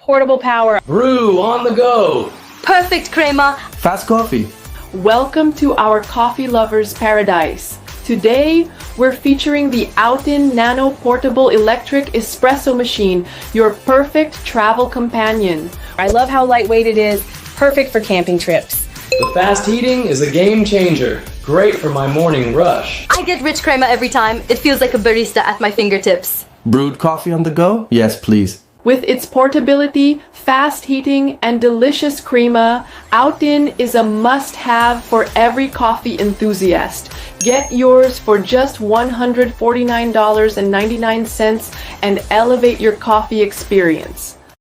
Portable power. Brew on the go. Perfect crema. Fast coffee. Welcome to our coffee lovers paradise. Today, we're featuring the OutIn Nano portable electric espresso machine, your perfect travel companion. I love how lightweight it is. Perfect for camping trips. The fast heating is a game changer. Great for my morning rush. I get rich crema every time. It feels like a barista at my fingertips. Brewed coffee on the go? Yes, please. With its portability, fast heating, and delicious crema, OutIn is a must-have for every coffee enthusiast. Get yours for just $149.99 and elevate your coffee experience.